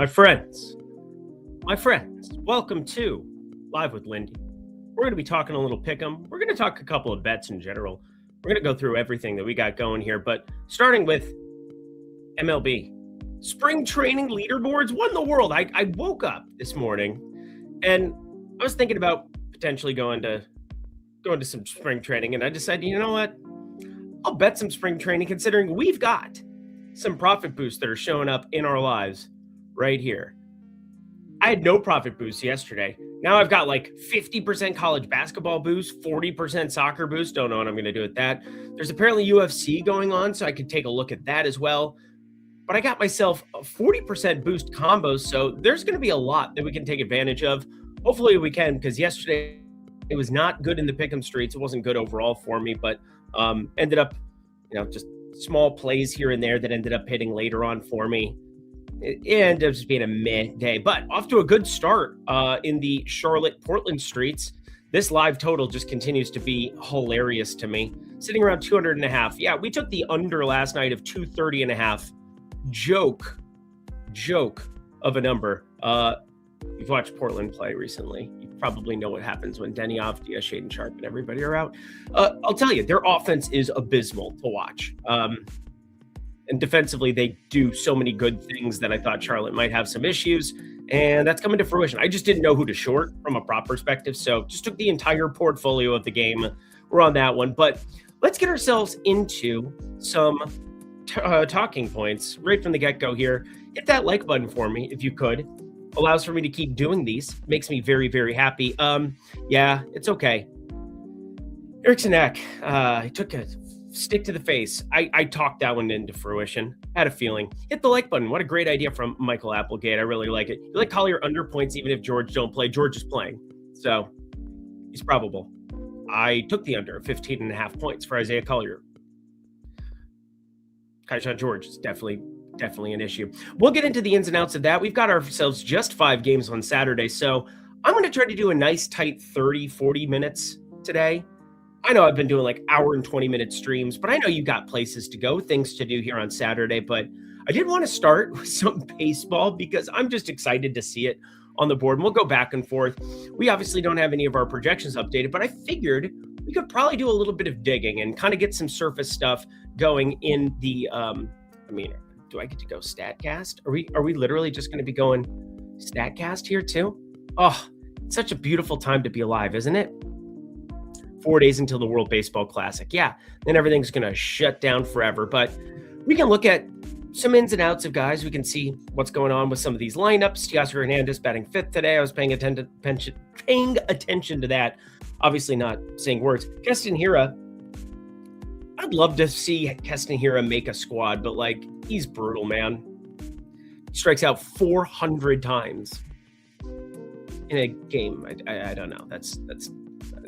My friends, welcome to Live with Lindy. We're going to be talking a little pick'em. We're going to talk a couple of bets in general. We're going to go through everything that we got going here, but starting with MLB. Spring training leaderboards. What in the world? I woke up this morning and I was thinking about potentially going to some spring training, and I decided, you know what? I'll bet some spring training considering we've got some profit boosts that are showing up in our lives right here. I had no profit boost yesterday. Now I've got like 50% college basketball boost, 40% soccer boost. Don't know what I'm going to do with that. There's apparently UFC going on, so I could take a look at that as well. But I got myself a 40% boost combos, so there's going to be a lot that we can take advantage of. Hopefully we can, because yesterday it was not good in the pick'em streets. It wasn't good overall for me, but ended up, just small plays here and there that ended up hitting later on for me. It ended up just being a meh day, but off to a good start in the Charlotte-Portland streets. This live total just continues to be hilarious to me. Sitting around 200.5. Yeah, we took the under last night of 230.5. Joke of a number. You've watched Portland play recently. You probably know what happens when Denny Avdia, Shaden Sharp, and everybody are out. I'll tell you, their offense is abysmal to watch. And defensively, they do so many good things that I thought Charlotte might have some issues, and that's coming to fruition. I just didn't know who to short from a prop perspective, so just took the entire portfolio of the game. We're on that one, but let's get ourselves into some talking points right from the get-go here. Hit that like button for me if you could. Allows for me to keep doing these. Makes me very, very happy. Yeah, it's okay. Erickson Eck, he took a stick to the face. I talked that one into fruition. Had a feeling. Hit the like button. What a great idea from Michael Applegate. I really like it. You like Collier under points even if George don't play. George is playing, so he's probable. I took the under 15.5 points for Isaiah Collier. Kaishan George is definitely an issue. We'll get into the ins and outs of that. We've got ourselves just 5 games on Saturday, so I'm going to try to do a nice tight 30-40 minutes today. I know I've been doing like hour and 20-minute streams, but I know you got places to go, things to do here on Saturday. But I did want to start with some baseball because I'm just excited to see it on the board. And we'll go back and forth. We obviously don't have any of our projections updated, but I figured we could probably do a little bit of digging and kind of get some surface stuff going in the, do I get to go StatCast? Are we literally just going to be going StatCast here too? Oh, it's such a beautiful time to be alive, isn't it? 4 days until the World Baseball Classic. Yeah, then everything's going to shut down forever. But we can look at some ins and outs of guys. We can see what's going on with some of these lineups. Teoscar Hernandez batting 5th today. I was paying attention to that. Obviously not saying words. Keston Hiura. I'd love to see Keston Hiura make a squad, but he's brutal, man. He strikes out 400 times in a game. I don't know. That's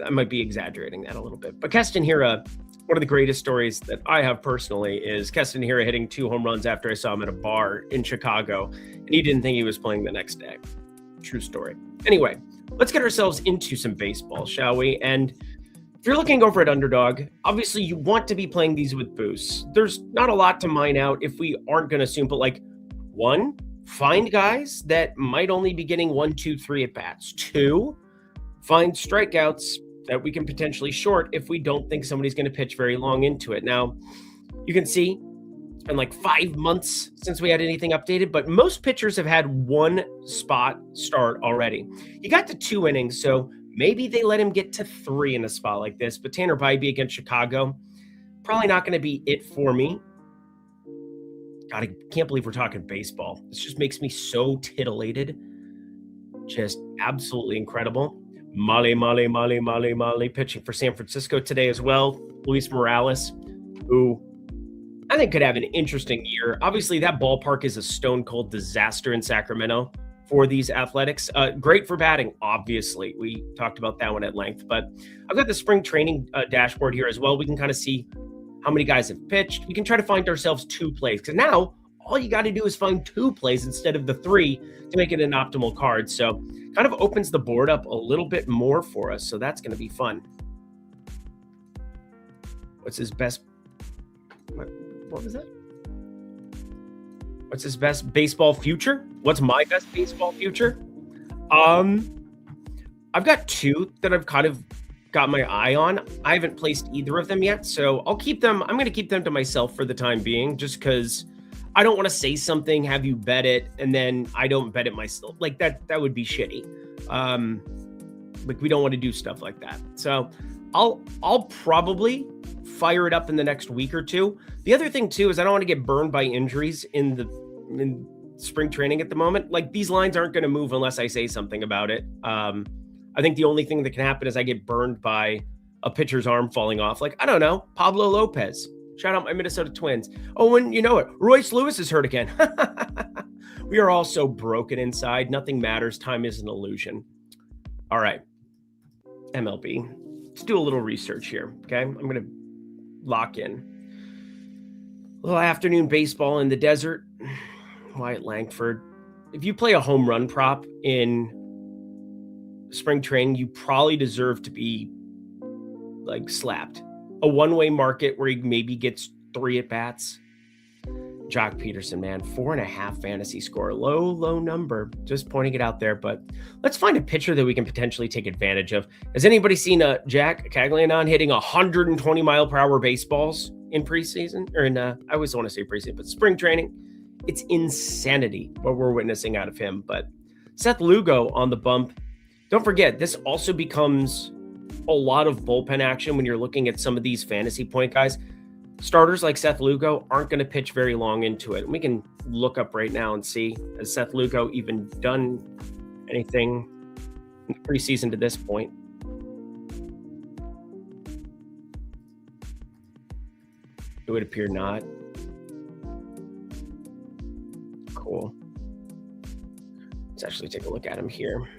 I might be exaggerating that a little bit. But Keston Hiura, one of the greatest stories that I have personally is Keston Hiura hitting 2 home runs after I saw him at a bar in Chicago, and he didn't think he was playing the next day. True story. Anyway, let's get ourselves into some baseball, shall we? And if you're looking over at Underdog, obviously you want to be playing these with boosts. There's not a lot to mine out if we aren't going to assume, but one, find guys that might only be getting 1, 2, 3 at bats. 2, find strikeouts that we can potentially short if we don't think somebody's going to pitch very long into it. Now, you can see it's been 5 months since we had anything updated, but most pitchers have had 1 spot start already. He got to 2 innings, so maybe they let him get to 3 in a spot like this, but Tanner Bybee against Chicago, probably not going to be it for me. God, I can't believe we're talking baseball. This just makes me so titillated. Just absolutely incredible. Molly pitching for San Francisco today as well. Luis Morales, who I think could have an interesting year. Obviously, that ballpark is a stone-cold disaster in Sacramento for these Athletics. Great for batting, obviously. We talked about that one at length. But I've got the spring training dashboard here as well. We can kind of see how many guys have pitched. We can try to find ourselves 2 plays. Because now, all you got to do is find 2 plays instead of the 3 to make it an optimal card. So kind of opens the board up a little bit more for us. So that's going to be fun. What's his best? What was that? What's his best baseball future? What's my best baseball future? I've got two that I've kind of got my eye on. I haven't placed either of them yet, so I'll keep them. I'm going to keep them to myself for the time being, just because I don't want to say something, have you bet it, and then I don't bet it myself. Like that would be shitty. Like we don't want to do stuff like that. So I'll probably fire it up in the next week or two. The other thing too is I don't want to get burned by injuries in spring training at the moment. Like these lines aren't going to move unless I say something about it. I think the only thing that can happen is I get burned by a pitcher's arm falling off. Like, I don't know, Pablo Lopez. Shout out my Minnesota Twins. Oh, and you know it, Royce Lewis is hurt again. We are all so broken inside. Nothing matters. Time is an illusion. All right, MLB. Let's do a little research here, okay? I'm going to lock in. A little afternoon baseball in the desert. Wyatt Langford. If you play a home run prop in spring training, you probably deserve to be like slapped. A one-way market where he maybe gets 3 at-bats. Jock Peterson, man, 4.5 fantasy score. Low number. Just pointing it out there. But let's find a pitcher that we can potentially take advantage of. Has anybody seen Jack Caglianon hitting 120 mile per hour baseballs in preseason? Or in, I always want to say preseason, but spring training? It's insanity what we're witnessing out of him. But Seth Lugo on the bump. Don't forget, this also becomes a lot of bullpen action when you're looking at some of these fantasy point guys. Starters like Seth Lugo aren't going to pitch very long into it. We can look up right now and see, has Seth Lugo even done anything in the preseason to this point? It would appear not. Cool. Let's actually take a look at him here.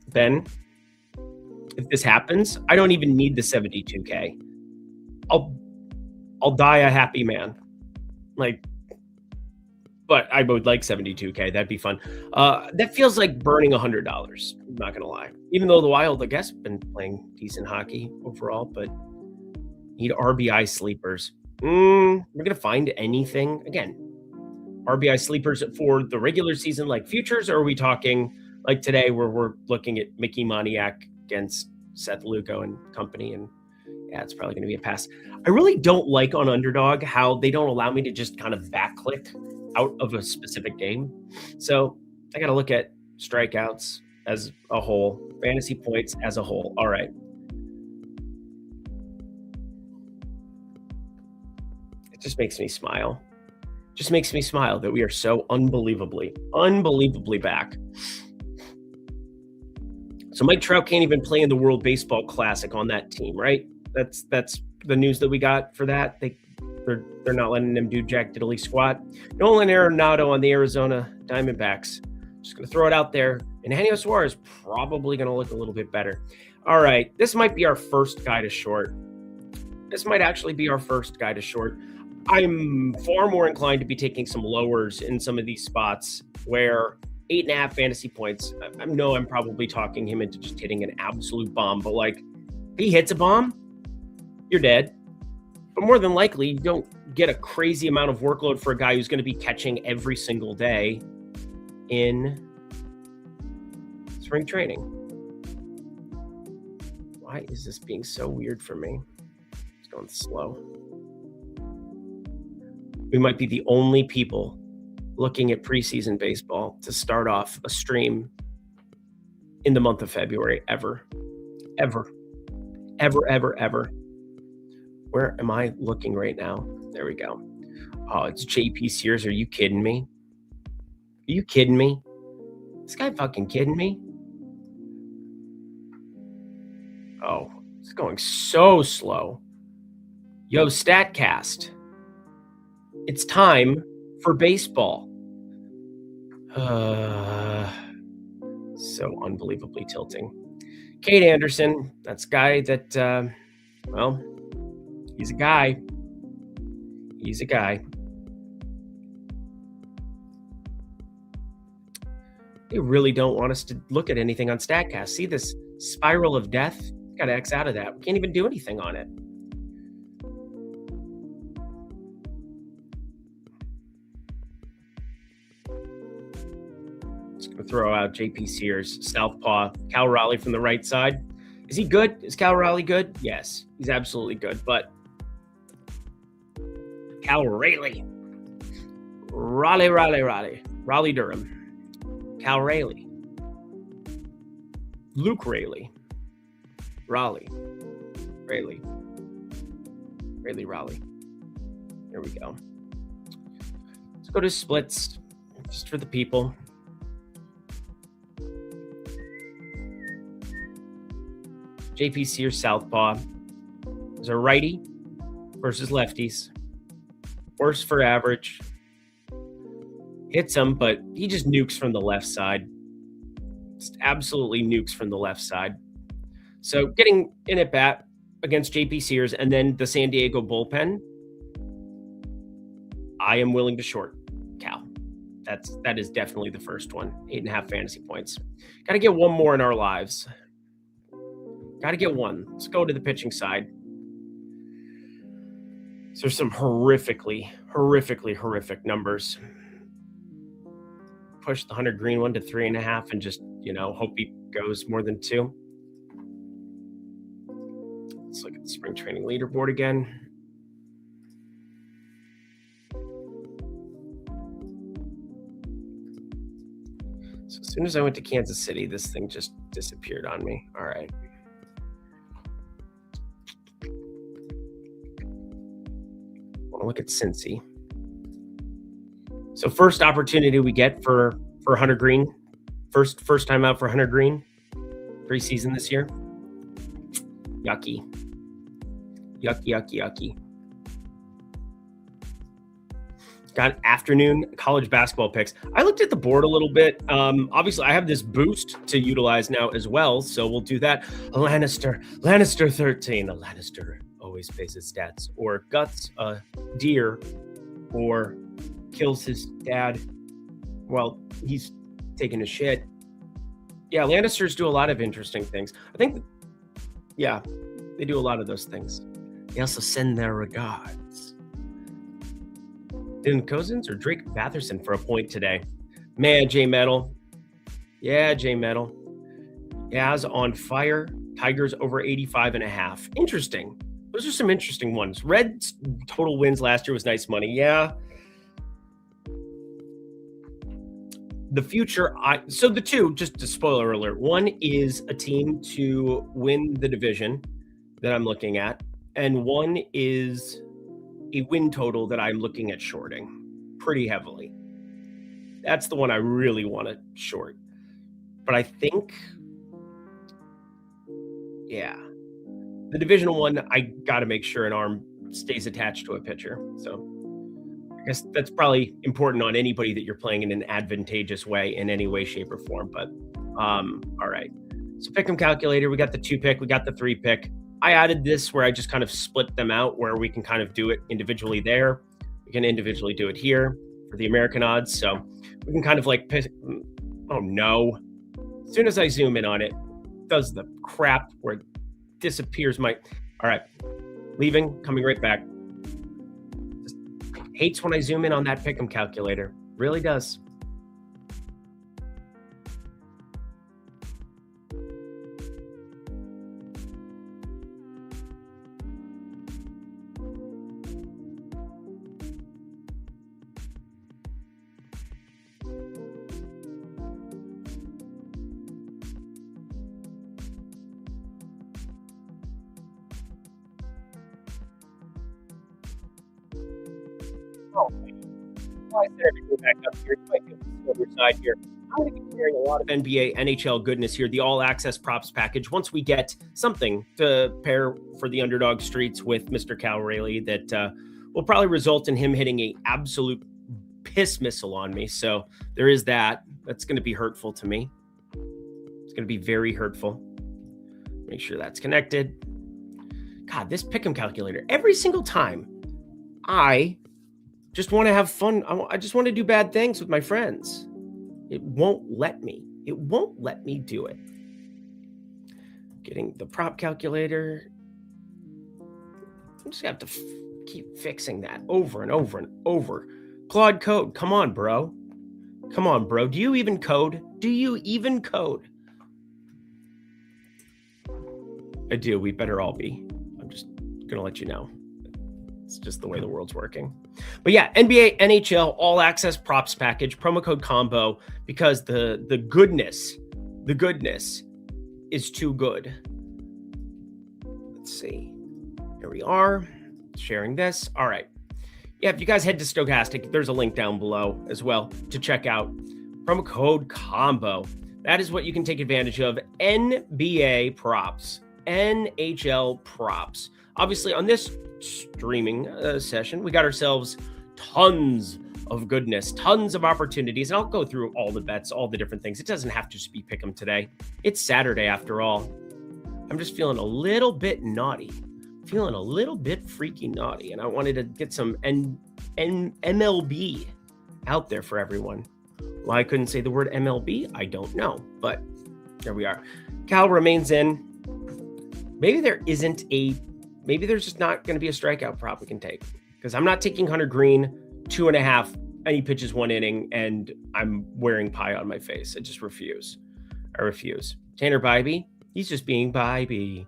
Ben, if this happens, I don't even need the 72K. I'll die a happy man. Like, but I would like 72K. That'd be fun. That feels like burning $100. I'm not gonna lie. Even though the Wild, I guess, been playing decent hockey overall, but need RBI sleepers. We're gonna find anything again. RBI sleepers for the regular season, like futures, or are we talking like today where we're looking at Mickey Moniak against Seth Lugo and company? And yeah, it's probably going to be a pass. I really don't like on Underdog how they don't allow me to just kind of back-click out of a specific game. So I got to look at strikeouts as a whole, fantasy points as a whole. All right. It just makes me smile. Just makes me smile that we are so unbelievably back. So Mike Trout can't even play in the World Baseball Classic on that team, right? That's the news that we got for that. They're not letting him do jack diddly squat. Nolan Arenado on the Arizona Diamondbacks. Just going to throw it out there. And Eugenio Suarez probably going to look a little bit better. All right, this might be our first guy to short. This might actually be our first guy to short. I'm far more inclined to be taking some lowers in some of these spots where 8.5 fantasy points. I know I'm probably talking him into just hitting an absolute bomb, but like if he hits a bomb, you're dead. But more than likely, you don't get a crazy amount of workload for a guy who's going to be catching every single day in spring training. Why is this being so weird for me? It's going slow. We might be the only people looking at preseason baseball to start off a stream in the month of February ever. Where am I looking right now? There we go. Oh, it's JP Sears. Are you kidding me? Are you kidding me? This guy fucking kidding me? Oh, it's going so slow. Yo, StatCast. It's time for baseball. So unbelievably tilting. Kate Anderson, that's a guy that, well, he's a guy. He's a guy. They really don't want us to look at anything on StatCast. See this spiral of death? Got to X out of that. We can't even do anything on it. Just going to throw out JP Sears, Southpaw, Cal Raleigh from the right side. Is he good? Is Cal Raleigh good? Yes, he's absolutely good. But Cal Raleigh. Raleigh Durham. Cal Raleigh. Luke Raleigh. Raleigh. Raleigh. There we go. Let's go to splits, just for the people. JP Sears, Southpaw. There's a righty versus lefties. Worse for average. Hits him, but he just nukes from the left side. Just absolutely nukes from the left side. So getting in at bat against JP Sears and then the San Diego bullpen, I am willing to short Cal. That is definitely the first one. 8.5 fantasy points. Got to get one more in our lives. Got to get one. Let's go to the pitching side. So there's some horrifically horrific numbers. Push the Hunter Green one to 3.5 and just, hope he goes more than 2. Let's look at the spring training leaderboard again. So as soon as I went to Kansas City, this thing just disappeared on me. All right. Look at Cincy. So first opportunity we get for Hunter Green. First time out for Hunter Green. Preseason this year. Yucky. Got afternoon college basketball picks. I looked at the board a little bit. Obviously, I have this boost to utilize now as well, so we'll do that. Lannister 13. A Lannister always pays his stats. Or guts a deer, or kills his dad while he's taking a shit. Yeah, Lannisters do a lot of interesting things. I think, yeah, they do a lot of those things. They also send their regards. Dylan Cousins or Drake Batherson for a point today. Man, J Metal. Yeah, J Metal. Yaz on fire. Tigers over 85.5. Interesting. Those are some interesting ones. Reds total wins last year was nice money. Yeah. The future, so the two, just a spoiler alert, one is a team to win the division that I'm looking at, and one is a win total that I'm looking at shorting pretty heavily. That's the one I really want to short. But I think, yeah, the divisional one, I got to make sure an arm stays attached to a pitcher. So I guess that's probably important on anybody that you're playing in an advantageous way in any way, shape, or form. But all right. So pick 'em calculator. We got the 2 pick. We got the 3 pick. I added this where I just kind of split them out where we can kind of do it individually there. We can individually do it here for the American odds. So we can kind of like pick. Oh, no. As soon as I zoom in on it, it does the crap where it disappears my. All right. Leaving, coming right back. Just hates when I zoom in on that pick 'em calculator. Really does. Oh, I said to go back up here. Might get the other side here. I'm going to be sharing a lot of NBA, NHL goodness here. The all-access props package. Once we get something to pair for the underdog streets with Mr. Cal Raleigh, that will probably result in him hitting a absolute piss missile on me. So there is that. That's going to be hurtful to me. It's going to be very hurtful. Make sure that's connected. God, this pick'em calculator. Every single time I just want to have fun. I just want to do bad things with my friends. It won't let me. It won't let me do it. Getting the prop calculator. I'm just going to have to keep fixing that over and over and over. Claude Code, come on, bro. Come on, bro. Do you even code? Do you even code? I do. We better all be. I'm just going to let you know. It's just the way the world's working. But yeah, NBA, NHL, all access props package, promo code combo, because the goodness is too good. Let's see. Here we are, sharing this. All right. Yeah, if you guys head to Stochastic, there's a link down below as well to check out promo code combo. That is what you can take advantage of. NBA props, NHL props. Obviously, on this streaming session, we got ourselves tons of goodness, tons of opportunities. And I'll go through all the bets, all the different things. It doesn't have to just be pick'em today. It's Saturday after all. I'm just feeling a little bit naughty. Feeling a little bit freaky naughty, and I wanted to get some MLB out there for everyone. Why I couldn't say the word MLB, I don't know, but there we are. Cal remains in. Maybe there's just not going to be a strikeout prop we can take, because I'm not taking Hunter Green 2.5, and he pitches 1 inning, and I'm wearing pie on my face. I just refuse. I refuse. Tanner Bybee, he's just being Bybee.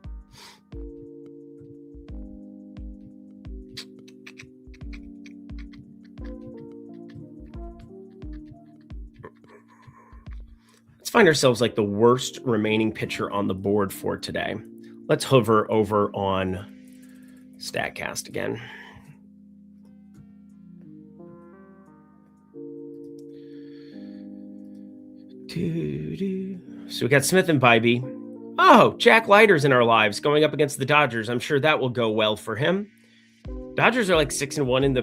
Find ourselves like the worst remaining pitcher on the board for today. Let's hover over on StatCast again. So we got Smith and Bybee. Oh, Jack Leiter's in our lives going up against the Dodgers. I'm sure that will go well for him. Dodgers are like 6-1 in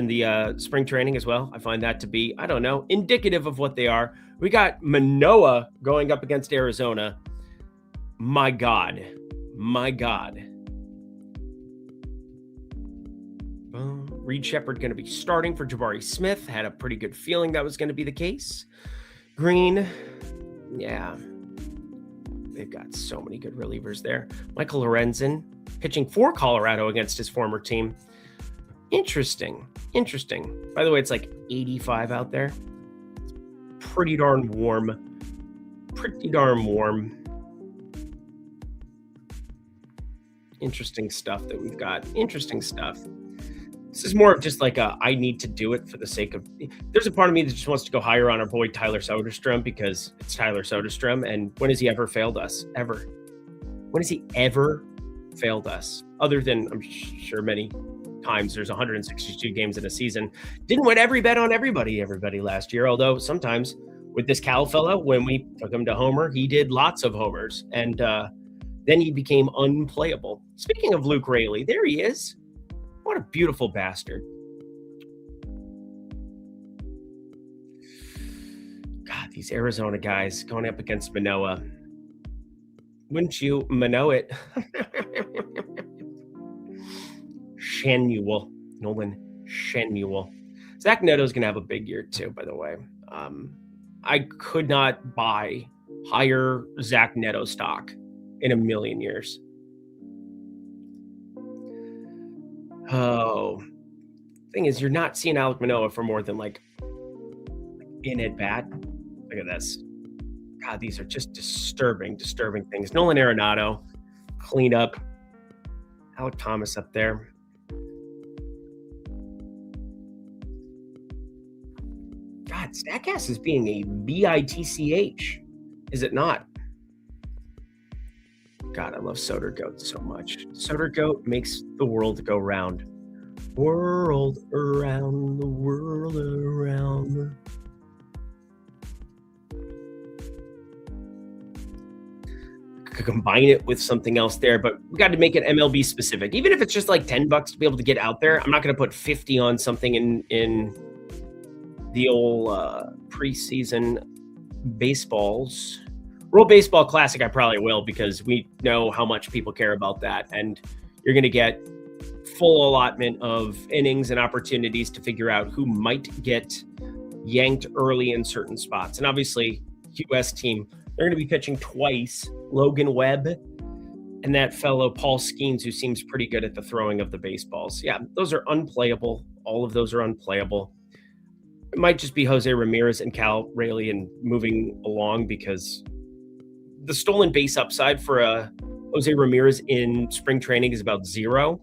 the spring training as well. I find that to be, I don't know, indicative of what they are. We got Manoah going up against Arizona. My God. Reed Shepard going to be starting for Jabari Smith. Had a pretty good feeling that was going to be the case. Green, yeah. They've got so many good relievers there. Michael Lorenzen pitching for Colorado against his former team. Interesting. By the way, it's like 85 out there. It's pretty darn warm. Interesting stuff that we've got. Interesting stuff. This is more of just like I need to do it for the sake of... There's a part of me that just wants to go higher on our boy Tyler Soderstrom because it's Tyler Soderstrom. And when has he ever failed us? Ever. When has he ever failed us? Other than, I'm sure, many times. There's 162 games in a season. Didn't win every bet on everybody last year. Although sometimes with this Cal fellow, when we took him to homer, he did lots of homers. And then he became unplayable. Speaking of Luke Raley, there he is. What a beautiful bastard. God, these Arizona guys going up against Manoah. Wouldn't you Manoah it? Nolan Shenuel. Zach Neto's going to have a big year too, by the way. I could not buy higher Zach Neto stock in a million years. Oh, thing is, you're not seeing Alek Manoah for more than like in at bat. Look at this. God, these are just disturbing things. Nolan Arenado, clean up. Alek Thomas up there. God, StatCast is being a bitch, is it not? God, I love Soder Goat so much. Soder Goat makes the world go round. World around, the world around. Could combine it with something else there, but we got to make it MLB specific. Even if it's just like $10 to be able to get out there, I'm not going to put 50 on something in the old preseason baseballs. World Baseball Classic, I probably will, because we know how much people care about that. And you're going to get full allotment of innings and opportunities to figure out who might get yanked early in certain spots. And obviously, US team, they're going to be pitching twice. Logan Webb and that fellow Paul Skeens, who seems pretty good at the throwing of the baseballs. Yeah, those are unplayable. All of those are unplayable. It might just be Jose Ramirez and Cal Rayleigh and moving along, because the stolen base upside for Jose Ramirez in spring training is about 0.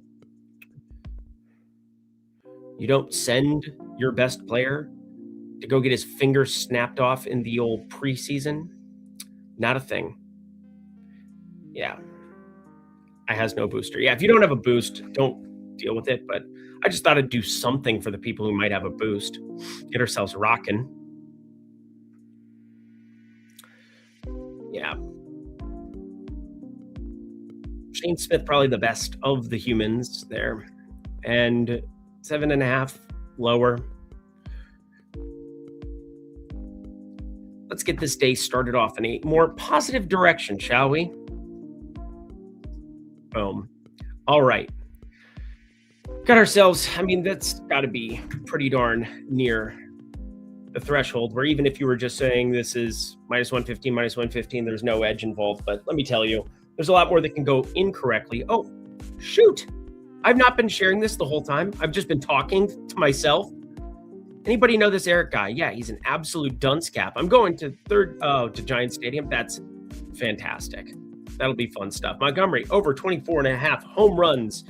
You don't send your best player to go get his fingers snapped off in the old preseason. Not a thing. Yeah. I has no booster. Yeah, if you don't have a boost, don't deal with it. But I just thought I'd do something for the people who might have a boost. Get ourselves rocking. Yeah. Shane Smith, probably the best of the humans there. And 7.5 lower. Let's get this day started off in a more positive direction, shall we? Boom. All right. Got ourselves, I mean, that's got to be pretty darn near the threshold where even if you were just saying this is -115, there's no edge involved. But let me tell you, there's a lot more that can go incorrectly. Oh, shoot. I've not been sharing this the whole time. I've just been talking to myself. Anybody know this Eric guy? Yeah, he's an absolute dunce cap. I'm going to Giant Stadium. That's fantastic. That'll be fun stuff. Montgomery, over 24.5 home runs.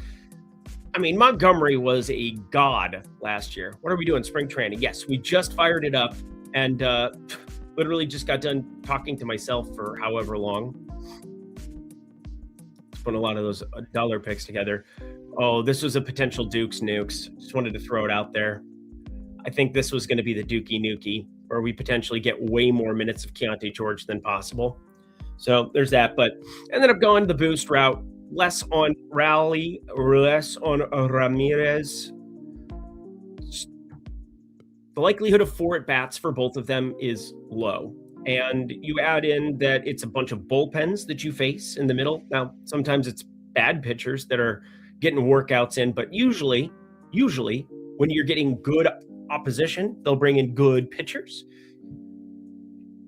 I mean, Montgomery was a god last year. What are we doing? Spring training. Yes, we just fired it up and literally just got done talking to myself for however long. Let's put a lot of those dollar picks together. Oh, this was a potential Dukes Nukes. Just wanted to throw it out there. I think this was going to be the Dookie Nukie, where we potentially get way more minutes of Keontae George than possible. So there's that. But ended up going the boost route. Less on Raleigh, less on Ramirez. The likelihood of 4 at-bats for both of them is low. And you add in that it's a bunch of bullpens that you face in the middle. Now, sometimes it's bad pitchers that are getting workouts in, but usually when you're getting good opposition, they'll bring in good pitchers.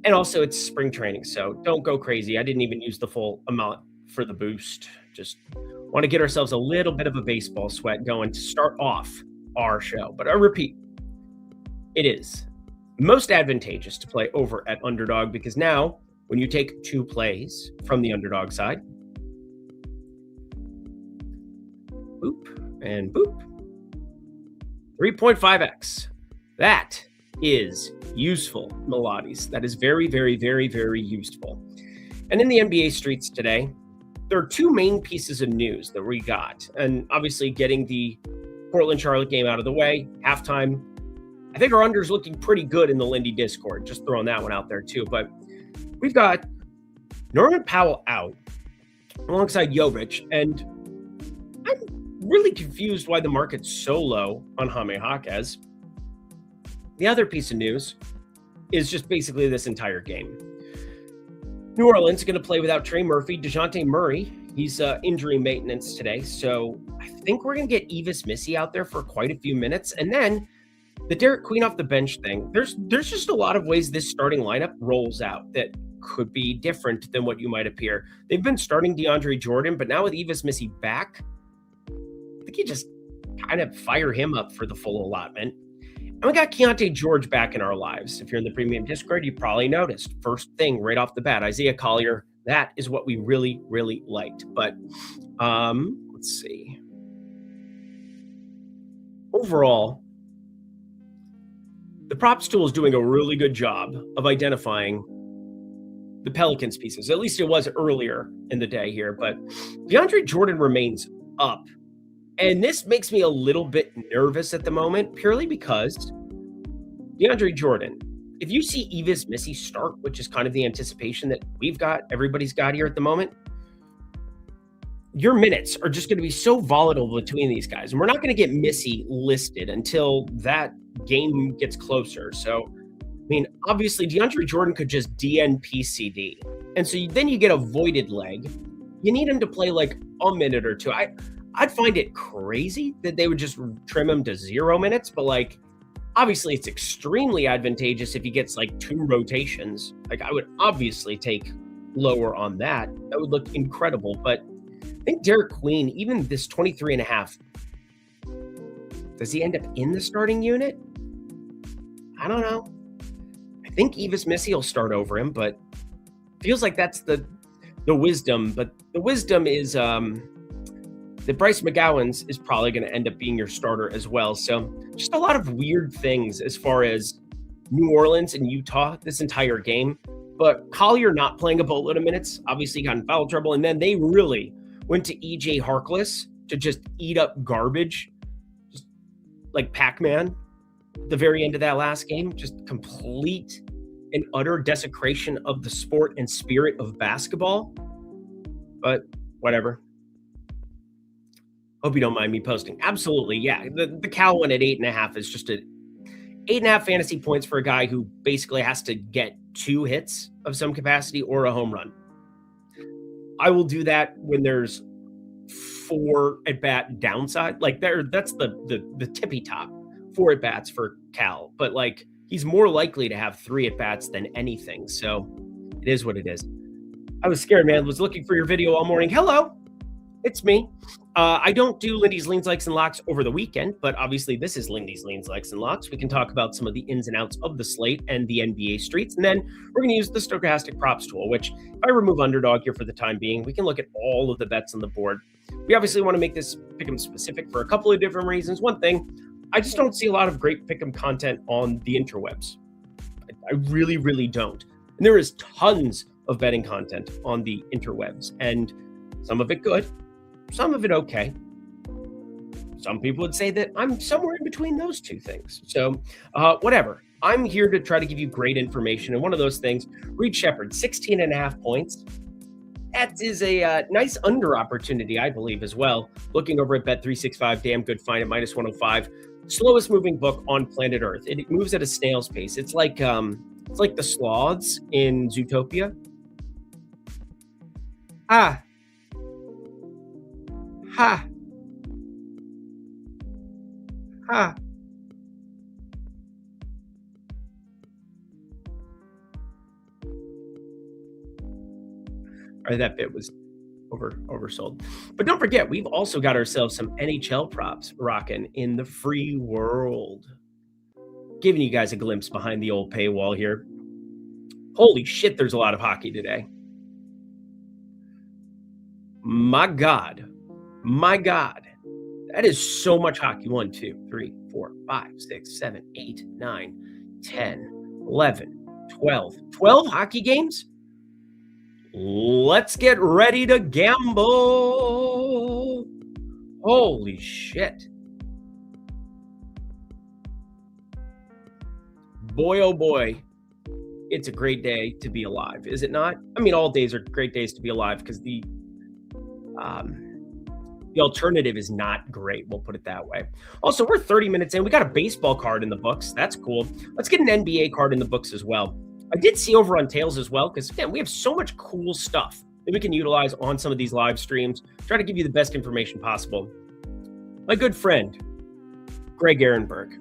And also it's spring training, so don't go crazy. I didn't even use the full amount for the boost. Just want to get ourselves a little bit of a baseball sweat going to start off our show. But I repeat, it is most advantageous to play over at Underdog, because now when you take 2 plays from the Underdog side, boop and boop, 3.5x. That is useful, Melades. That is very, very, very, very useful. And in the NBA streets today, there are 2 main pieces of news that we got. And obviously getting the Portland-Charlotte game out of the way, halftime. I think our under's looking pretty good in the Lindy Discord. Just throwing that one out there too. But we've got Norman Powell out alongside Jovic. And I'm really confused why the market's so low on Jaime Jaquez. The other piece of news is just basically this entire game. New Orleans is going to play without Trey Murphy. DeJounte Murray, he's injury maintenance today. So I think we're going to get Evis Missy out there for quite a few minutes. And then the Derek Queen off the bench thing, there's just a lot of ways this starting lineup rolls out that could be different than what you might appear. They've been starting DeAndre Jordan, but now with Evis Missy back, I think you just kind of fire him up for the full allotment. And we got Keontae George back in our lives. If you're in the premium Discord, you probably noticed. First thing right off the bat, Isaiah Collier. That is what we really, really liked. But let's see. Overall, the props tool is doing a really good job of identifying the Pelicans pieces. At least it was earlier in the day here. But DeAndre Jordan remains up. And this makes me a little bit nervous at the moment, purely because DeAndre Jordan, if you see Evis Missy start, which is kind of the anticipation that everybody's got here at the moment, your minutes are just going to be so volatile between these guys. And we're not going to get Missy listed until that game gets closer. So, I mean, obviously DeAndre Jordan could just DNP-CD. And so then you get a voided leg. You need him to play like a minute or two. I'd find it crazy that they would just trim him to 0 minutes, but like, Obviously, it's extremely advantageous if he gets like 2 rotations. Like, I would obviously take lower on that. That would look incredible. But I think Derek Queen, even this 23.5, does he end up in the starting unit? I don't know. I think Evis Missy will start over him, but feels like that's the wisdom. But the wisdom is that Bryce McGowan's is probably going to end up being your starter as well. So just a lot of weird things as far as New Orleans and Utah this entire game. But Collier not playing a boatload of minutes, obviously got in foul trouble. And then they really went to EJ Harkless to just eat up garbage, just like Pac-Man. The very end of that last game, just complete and utter desecration of the sport and spirit of basketball. But whatever. Hope you don't mind me posting. Absolutely, yeah. The Cal one at 8.5 is just 8.5 fantasy points for a guy who basically has to get 2 hits of some capacity or a home run. I will do that when there's 4 at bat downside. Like that's the tippy top. 4 at bats for Cal, but like he's more likely to have 3 at bats than anything. So it is what it is. I was scared, man. Was looking for your video all morning. Hello, it's me. I don't do Lindy's Leans, Likes, and Locks over the weekend, but obviously this is Lindy's Leans, Likes, and Locks. We can talk about some of the ins and outs of the slate and the NBA streets, and then we're going to use the stochastic props tool, which if I remove underdog here for the time being, we can look at all of the bets on the board. We obviously want to make this pick'em specific for a couple of different reasons. One thing, I just don't see a lot of great pick'em content on the interwebs. I really, really don't. And there is tons of betting content on the interwebs, and some of it good, some of it okay. Some people would say that I'm somewhere in between those two things. So whatever. I'm here to try to give you great information. And one of those things, Reed Shepherd, 16.5 points. That is a nice under opportunity, I believe, as well. Looking over at Bet365, damn good find at -105. Slowest moving book on planet Earth. It moves at a snail's pace. It's like the sloths in Zootopia. Ha. Ha. Ha. Or that bit was oversold. But don't forget, we've also got ourselves some NHL props rocking in the free world. Giving you guys a glimpse behind the old paywall here. Holy shit, there's a lot of hockey today. My God. My God. That is so much hockey. 1, 2, 3, 4, 5, 6, 7, 8, 9, 10, 11, 12. 12 hockey games? Let's get ready to gamble. Holy shit. Boy, oh boy. It's a great day to be alive, is it not? I mean, all days are great days to be alive because the alternative is not great. We'll put it that way. Also, we're 30 minutes in. We got a baseball card in the books. That's cool. Let's get an NBA card in the books as well. I did see over on Tails as well, because again, we have so much cool stuff that we can utilize on some of these live streams. Try to give you the best information possible. My good friend, Greg Ehrenberg.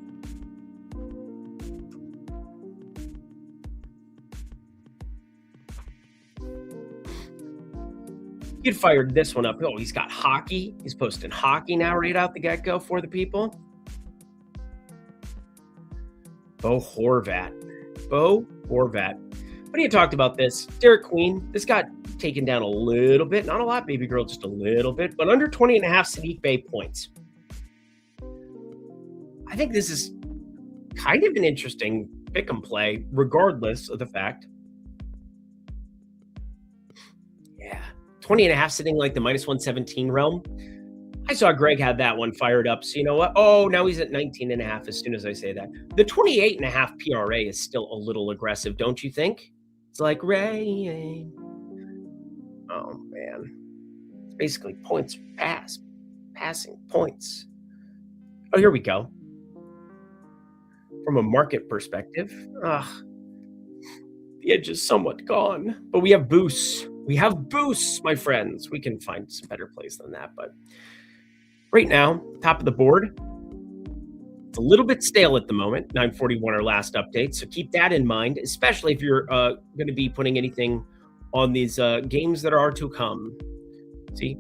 He'd fired this one up. Oh, he's got hockey. He's posting hockey now right out the get-go for the people. Bo Horvat. But he had talked about this. Derek Queen, this got taken down a little bit. Not a lot, baby girl, just a little bit. But under 20.5 Sadiq Bey points. I think this is kind of an interesting pick-em play, regardless of the fact. Yeah. 20.5 sitting like the -117 realm. I saw Greg had that one fired up. So you know what? Oh, now he's at 19.5 as soon as I say that. The 28.5 PRA is still a little aggressive, don't you think? It's like rain. Oh, man. It's basically points passing points. Oh, here we go. From a market perspective, the edge is somewhat gone. But we have boosts. We have boosts, my friends. We can find some better plays than that, but right now, top of the board, It's a little bit stale at the moment, 9:41 our last update, so keep that in mind, especially if you're going to be putting anything on these games that are to come. See,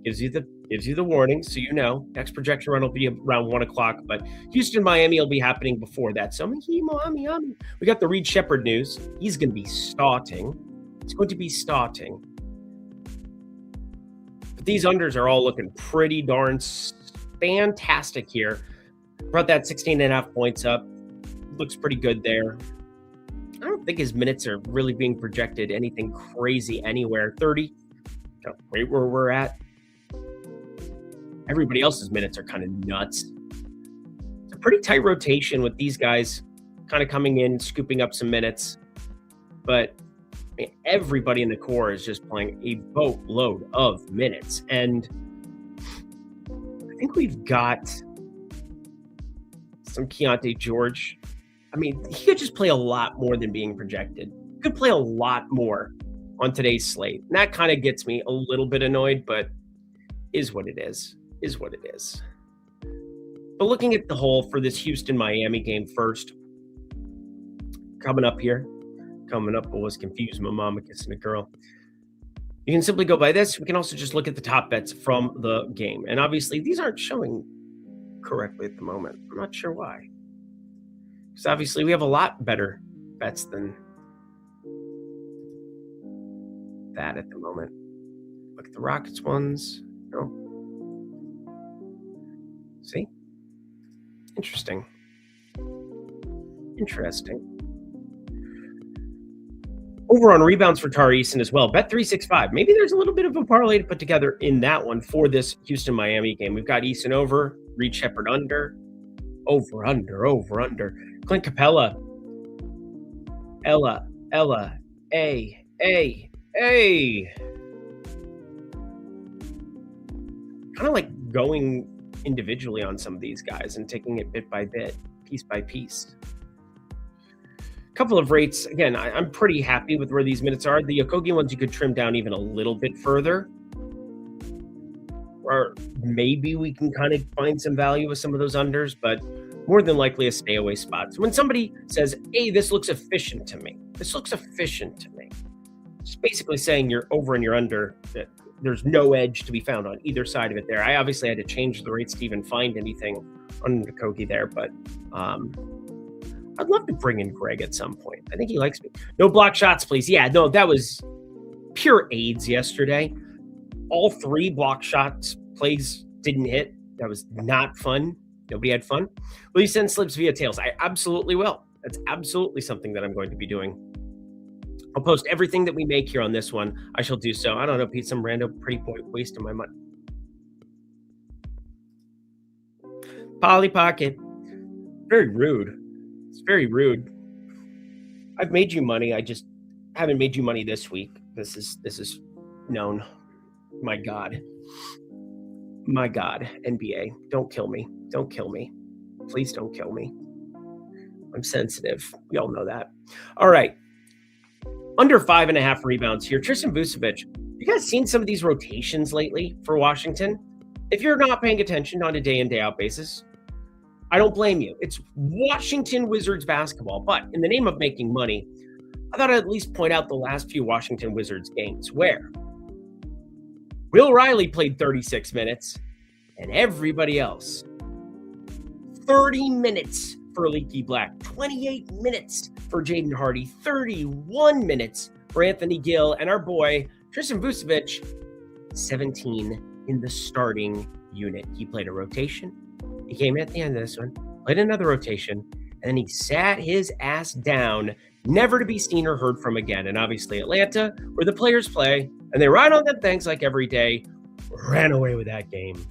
gives you the warning, so you know. Next projection run will be around 1 o'clock, but Houston, Miami will be happening before that. So we got the Reed Shepherd news. He's going to be starting. It's going to be starting. But these unders are all looking pretty darn fantastic here. Brought that 16.5 points up. Looks pretty good there. I don't think his minutes are really being projected anything crazy anywhere. 30, right where we're at. Everybody else's minutes are kind of nuts. It's a pretty tight rotation with these guys kind of coming in, scooping up some minutes. But I mean, everybody in the core is just playing a boatload of minutes. And I think we've got some Keontae George. I mean, he could just play a lot more than being projected. He could play a lot more on today's slate. And that kind of gets me a little bit annoyed, but is what it is. Is what it is. But looking at the whole for this Houston-Miami game first, coming up, I was confused. My mama kissing a girl. You can simply go by this. We can also just look at the top bets from the game. And obviously, these aren't showing correctly at the moment. I'm not sure why. Because obviously, we have a lot better bets than that at the moment. Look at the Rockets ones. No. See? Interesting. Over on rebounds for Tari Eason as well. Bet 365. Maybe there's a little bit of a parlay to put together in that one for this Houston-Miami game. We've got Eason over, Reed Shepherd under, over. Clint Capella. Ella, A. Kind of like going individually on some of these guys and taking it bit by bit, piece by piece. Couple of rates. Again, I'm pretty happy with where these minutes are. The Okogie ones you could trim down even a little bit further. Or maybe we can kind of find some value with some of those unders, but more than likely a stay away spot. So when somebody says, hey, this looks efficient to me. It's basically saying you're over and you're under, that there's no edge to be found on either side of it there. I obviously had to change the rates to even find anything on Okogie there, but I'd love to bring in Greg at some point. I think he likes me. No block shots, please. Yeah, no, that was pure AIDS yesterday. All 3 block shots plays didn't hit. That was not fun. Nobody had fun. Will you send slips via tails? I absolutely will. That's absolutely something that I'm going to be doing. I'll post everything that we make here on this one. I shall do so. I don't know, Pete, some random pretty boy wasting my money. Polly Pocket. Very rude. It's very rude. I've made you money. I just haven't made you money this week. This is known. My God, NBA, don't kill me. Please don't kill me. I'm sensitive. We all know that. All right. Under 5.5 rebounds here. Tristan Vucevic. You guys seen some of these rotations lately for Washington? If you're not paying attention on a day in, day out basis, I don't blame you. It's Washington Wizards basketball. But in the name of making money, I thought I'd at least point out the last few Washington Wizards games where Will Riley played 36 minutes and everybody else 30 minutes for Leaky Black, 28 minutes for Jaden Hardy, 31 minutes for Anthony Gill, and our boy Tristan Vucevic, 17 in the starting unit. He played a rotation. He came at the end of this one, played another rotation, and then he sat his ass down, never to be seen or heard from again. And obviously Atlanta, where the players play, and they ride on them things like every day, ran away with that game.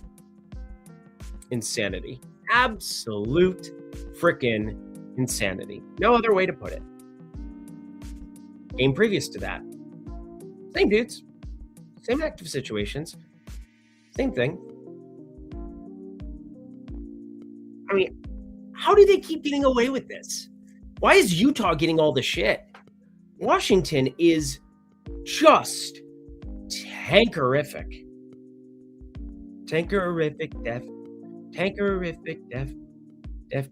Insanity. Absolute freaking insanity. No other way to put it. Game previous to that. Same dudes. Same active situations. Same thing. I mean, how do they keep getting away with this? Why is Utah getting all the shit? Washington is just tankerific. Tankerific def. Def.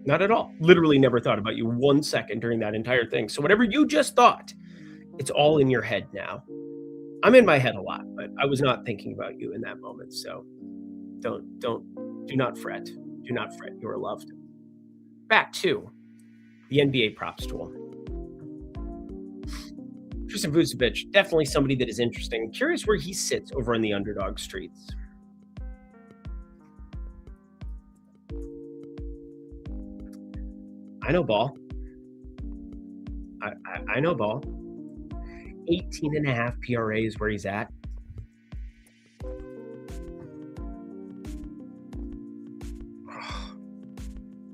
Not at all. Literally never thought about you 1 second during that entire thing. So whatever you just thought, it's all in your head now. I'm in my head a lot, but I was not thinking about you in that moment. So do not fret. Do not fret. You are loved. Back to the NBA props tool. Tristan Vucevic, definitely somebody that is interesting. Curious where he sits over on the underdog streets. I know ball. I know ball. 18.5 PRA is where he's at.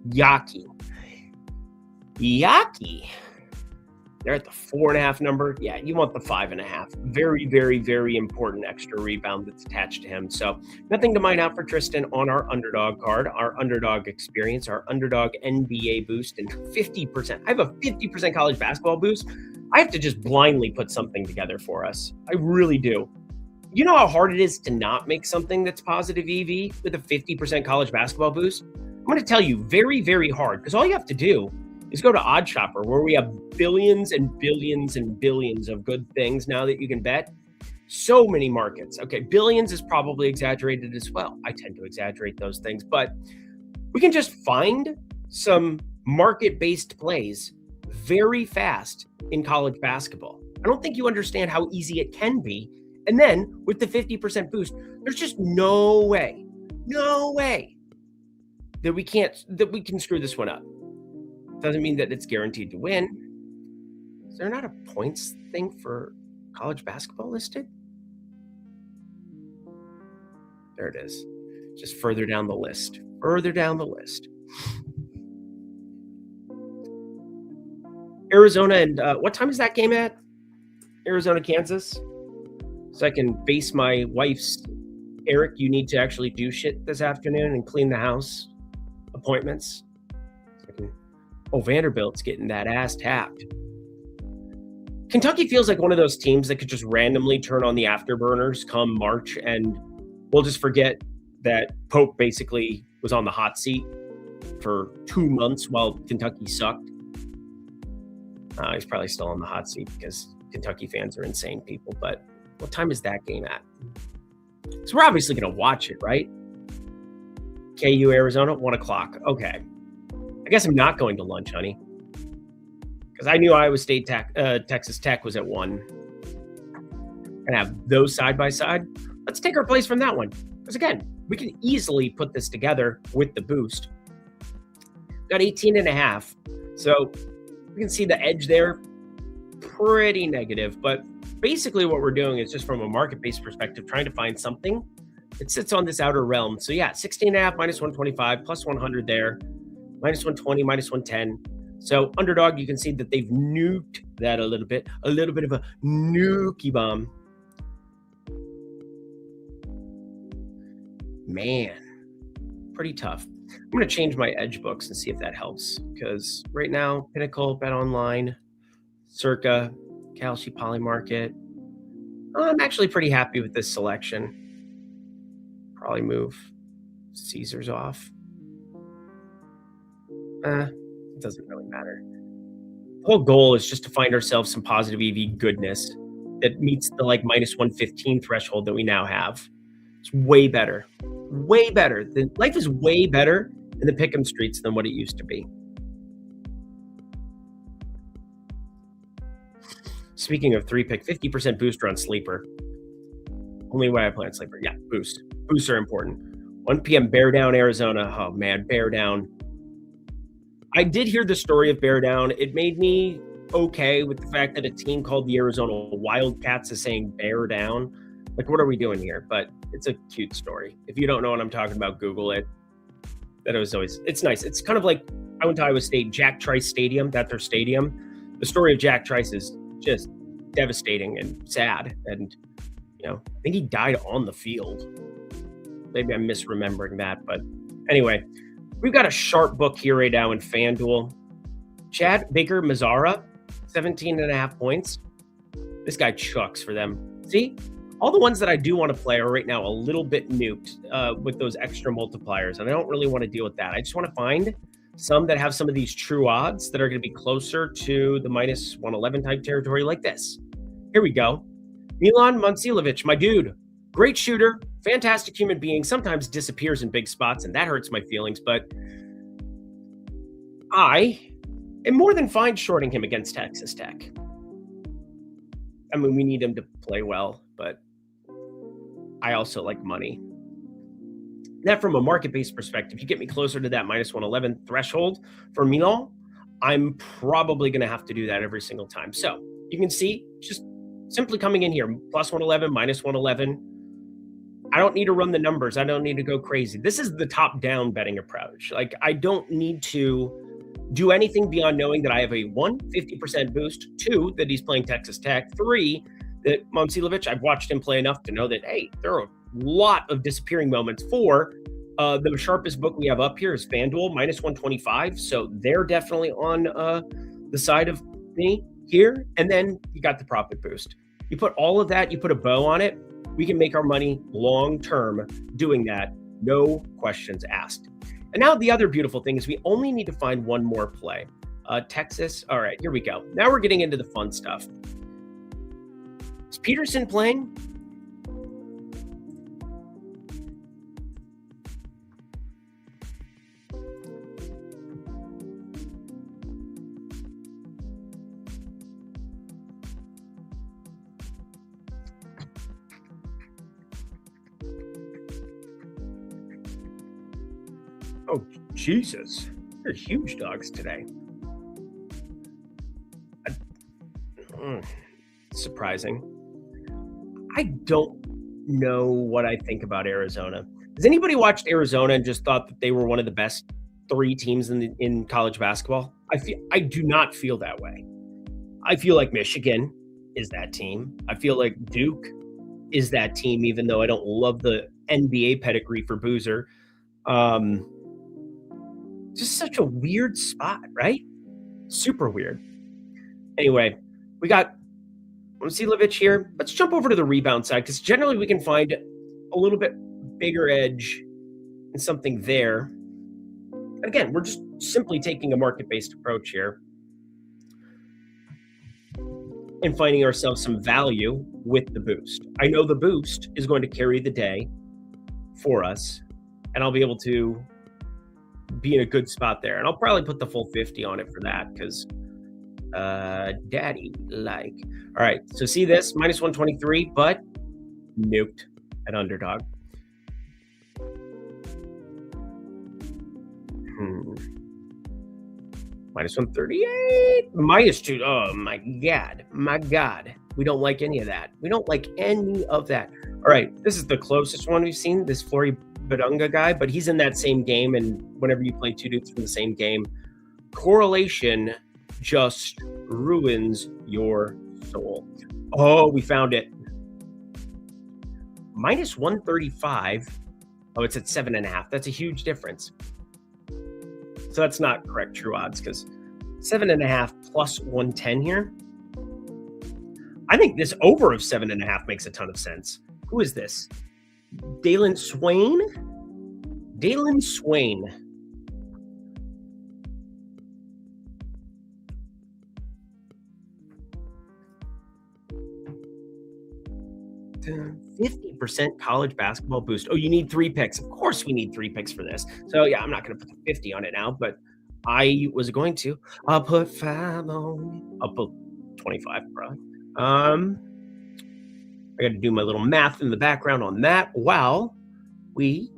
Yaki. They're at the 4.5 number. Yeah, you want the 5.5. Very, very, very important extra rebound that's attached to him. So nothing to mine out for Tristan on our underdog card, our underdog experience, our underdog NBA boost, and 50%. I have a 50% college basketball boost. I have to just blindly put something together for us. I really do. You know how hard it is to not make something that's positive EV with a 50% college basketball boost? I'm going to tell you, very, very hard, because all you have to do is go to OddsShopper, where we have billions and billions and billions of good things now that you can bet. So many markets. Okay, billions is probably exaggerated as well. I tend to exaggerate those things, but we can just find some market-based plays very fast in college basketball. I don't think you understand how easy it can be. And then with the 50% boost, there's just no way that we can screw this one up. Doesn't mean that it's guaranteed to win. Is there not a points thing for college basketball listed? There it is. Just further down the list. Arizona and what time is that game at? Arizona, Kansas. So I can base my wife's, Eric, you need to actually do shit this afternoon and clean the house appointments. Vanderbilt's getting that ass tapped. Kentucky feels like one of those teams that could just randomly turn on the afterburners come March, and we'll just forget that Pope basically was on the hot seat for 2 months while Kentucky sucked. He's probably still on the hot seat because Kentucky fans are insane people. But what time is that game at? So we're obviously going to watch it, right? KU, Arizona, 1 o'clock. Okay. I guess I'm not going to lunch, honey, because I knew Iowa State, Texas Tech was at 1. And have those side by side. Let's take our place from that one, because again, we can easily put this together with the boost. Got 18.5, so we can see the edge there. Pretty negative, but basically what we're doing is just from a market-based perspective, trying to find something that sits on this outer realm. So yeah, 16.5 minus 125 plus 100 there. Minus 120, minus 110. So underdog, you can see that they've nuked that a little bit of a nukey bomb. Man, pretty tough. I'm going to change my edge books and see if that helps, because right now, Pinnacle, Bet Online, Circa, Kalshi Polymarket. I'm actually pretty happy with this selection. Probably move Caesars off. It doesn't really matter. The whole goal is just to find ourselves some positive EV goodness that meets the minus 115 threshold that we now have. It's way better. Life is way better in the pick'em streets than what it used to be. Speaking of 3-pick, 50% booster on Sleeper. Only way I play on Sleeper. Yeah, boost. Boosts are important. 1 p.m. Bear Down, Arizona. Oh, man, Bear Down. I did hear the story of Bear Down. It made me okay with the fact that a team called the Arizona Wildcats is saying Bear Down. What are we doing here? But it's a cute story. If you don't know what I'm talking about, Google it. It's nice. It's kind of like I went to Iowa State, Jack Trice Stadium. That's their stadium. The story of Jack Trice is just devastating and sad. And, I think he died on the field. Maybe I'm misremembering that. But anyway, we've got a sharp book here right now in FanDuel. Chad Baker Mazzara, 17.5 points. This guy chucks for them. See? All the ones that I do want to play are right now a little bit nuked with those extra multipliers, and I don't really want to deal with that. I just want to find some that have some of these true odds that are going to be closer to the minus 111 type territory like this. Here we go. Milan Momcilovic, my dude. Great shooter, fantastic human being, sometimes disappears in big spots, and that hurts my feelings, but I am more than fine shorting him against Texas Tech. I mean, we need him to play well, but I also like money. That from a market-based perspective, you get me closer to that minus 111 threshold for Milan, I'm probably going to have to do that every single time. So you can see just simply coming in here, plus 111, minus 111. I don't need to run the numbers. I don't need to go crazy. This is the top-down betting approach. Like, I don't need to do anything beyond knowing that I have a 50% boost, 2, that he's playing Texas Tech, 3, that Momcilovic, I've watched him play enough to know that, hey, there are a lot of disappearing moments. 4, the sharpest book we have up here is FanDuel, minus 125. So they're definitely on the side of me here. And then you got the profit boost. You put all of that, you put a bow on it, we can make our money long-term doing that. No questions asked. And now the other beautiful thing is we only need to find one more play. Texas. All right, here we go. Now we're getting into the fun stuff. Is Peterson playing? Oh, Jesus. They're huge dogs today. Surprising. I don't know what I think about Arizona. Has anybody watched Arizona and just thought that they were one of the best 3 teams in college basketball? I do not feel that way. I feel like Michigan is that team. I feel like Duke is that team, even though I don't love the NBA pedigree for Boozer. Just such a weird spot, right? Super weird. Anyway, we got Momcilovic here. Let's jump over to the rebound side, because generally we can find a little bit bigger edge and something there. Again, we're just simply taking a market-based approach here and finding ourselves some value with the boost. I know the boost is going to carry the day for us, and I'll be able to be in a good spot there. And I'll probably put the full 50 on it for that, because daddy like. All right, so see this, minus 123, but nuked at underdog. Minus 138, minus 2. Oh my God. We don't like any of that. We don't like any of that. All right, this is the closest one we've seen, this Flory Badunga guy, but he's in that same game, and whenever you play 2 dudes from the same game, correlation just ruins your soul. Oh, we found it. Minus 135. Oh, it's at 7.5. That's a huge difference. So that's not correct true odds, because 7.5 plus 110 here. I think this over of 7.5 makes a ton of sense. Who is this? Dalen Swain? Dalen Swain. The 50% college basketball boost. Oh, you need 3 picks. Of course we need 3 picks for this. So yeah, I'm not going to put the 50 on it now, but I was going to. I'll put 5 on. I'll put 25 probably. I got to do my little math in the background on that while we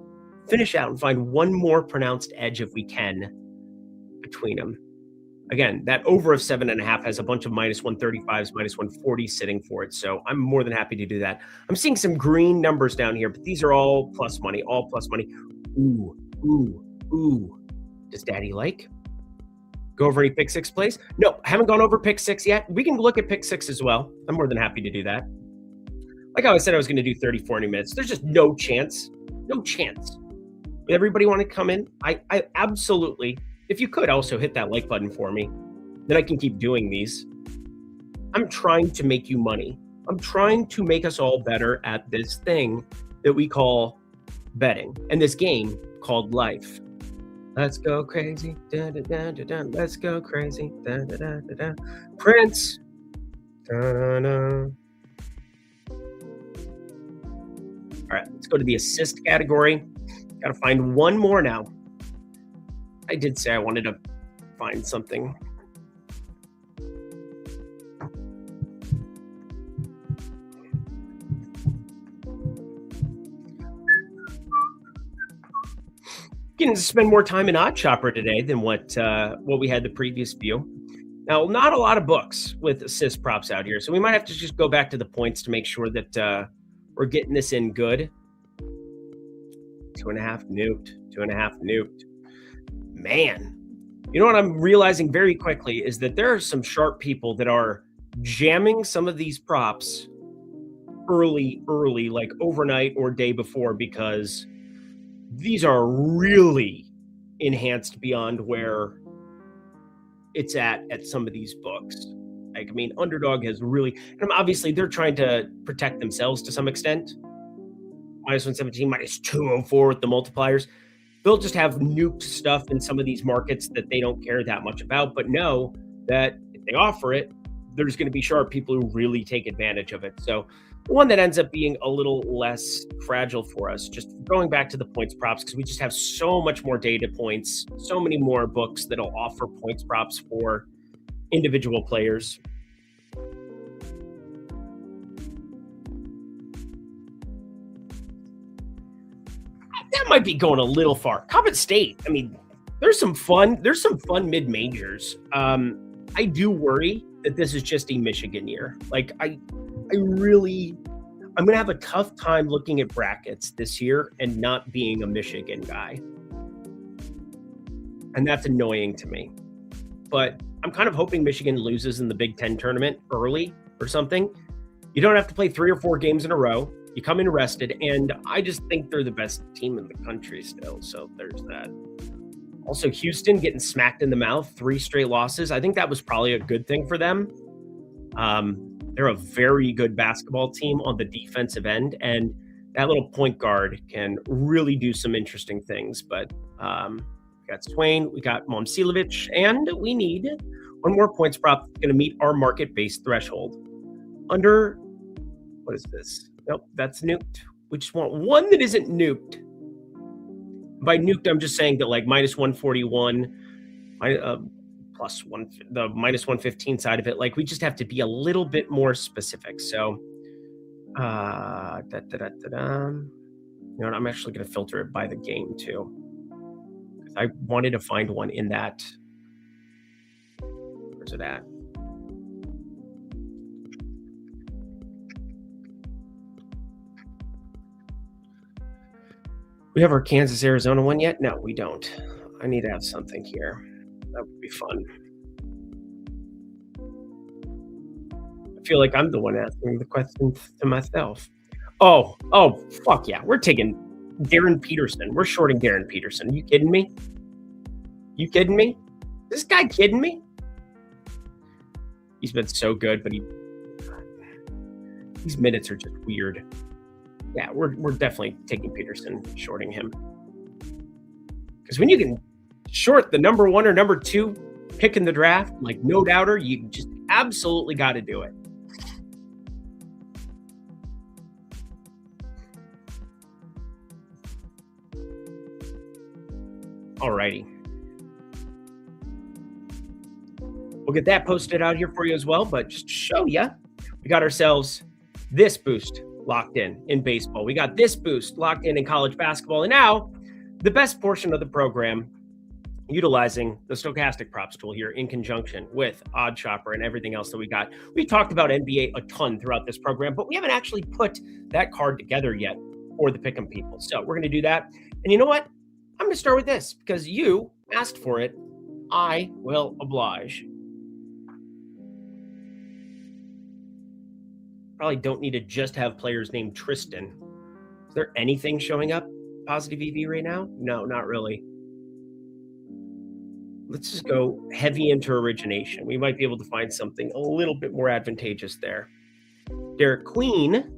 finish out and find one more pronounced edge if we can between them. Again, that over of 7.5 has a bunch of minus 135s, minus 140 sitting for it. So I'm more than happy to do that. I'm seeing some green numbers down here, but these are all plus money, all plus money. Ooh. Does daddy like? Go over any pick 6 plays? No, I haven't gone over pick 6 yet. We can look at pick 6 as well. I'm more than happy to do that. Like how I said I was going to do 30, 40 minutes. There's just no chance. No chance. Everybody want to come in? I absolutely, if you could also hit that like button for me, then I can keep doing these. I'm trying to make you money. I'm trying to make us all better at this thing that we call betting and this game called life. Let's go crazy. Dun, dun, dun, dun, dun. Let's go crazy. Dun, dun, dun, dun, dun. Prince. Dun, dun. All right, let's go to the assist category. Got to find one more now. I did say I wanted to find something. Getting to spend more time in Odd Chopper today than what we had the previous few. Now, not a lot of books with assist props out here, so we might have to just go back to the points to make sure that we're getting this in good. 2.5 nuked. 2.5 nuked. Man, you know what I'm realizing very quickly is that there are some sharp people that are jamming some of these props early, like overnight or day before, because these are really enhanced beyond where it's at some of these books. Like, I mean, Underdog has really, and obviously they're trying to protect themselves to some extent. -117, -204 with the multipliers. They'll just have nuked stuff in some of these markets that they don't care that much about, but know that if they offer it, there's going to be sharp people who really take advantage of it. So the one that ends up being a little less fragile for us, just going back to the points props, because we just have so much more data points, so many more books that'll offer points props for individual players. That might be going a little far. Coppin State, I mean, there's some fun mid majors. I do worry that this is just a Michigan year. Like, I'm gonna have a tough time looking at brackets this year and not being a Michigan guy. And that's annoying to me. But I'm kind of hoping Michigan loses in the Big Ten tournament early or something. You don't have to play 3 or 4 games in a row. You come in rested, and I just think they're the best team in the country still. So there's that. Also, Houston getting smacked in the mouth, 3 straight losses. I think that was probably a good thing for them. They're a very good basketball team on the defensive end, and that little point guard can really do some interesting things. But we got Swain, we got Momcilovic, and we need one more points prop that's going to meet our market-based threshold. Under, what is this? Nope, that's nuked. We just want one that isn't nuked. By nuked, I'm just saying that like -141, plus one, the -115 side of it. Like, we just have to be a little bit more specific. So, you know what? I'm actually going to filter it by the game too. I wanted to find one in that. Where's it at? We have our Kansas Arizona one yet? No, we don't. I need to have something here. That would be fun. I feel like I'm the one asking the question to myself. Oh, fuck yeah. We're taking Darren Peterson. We're shorting Darren Peterson. Are you kidding me? You kidding me? This guy kidding me? He's been so good, but these minutes are just weird. Yeah, we're definitely taking Peterson, shorting him. Because when you can short the number 1 or number 2 pick in the draft, like no doubter, you just absolutely got to do it. Alrighty. We'll get that posted out here for you as well, but just to show you, we got ourselves this boost locked in baseball. We got this boost locked in college basketball. And now the best portion of the program, utilizing the stochastic props tool here in conjunction with Odd Chopper and everything else that we got. We talked about NBA a ton throughout this program, but we haven't actually put that card together yet for the Pick'em people. So we're going to do that. And you know what? I'm going to start with this because you asked for it. I will oblige. Probably don't need to just have players named Tristan. Is there anything showing up positive EV right now? No, not really. Let's just go heavy into origination. We might be able to find something a little bit more advantageous there. Derek Queen.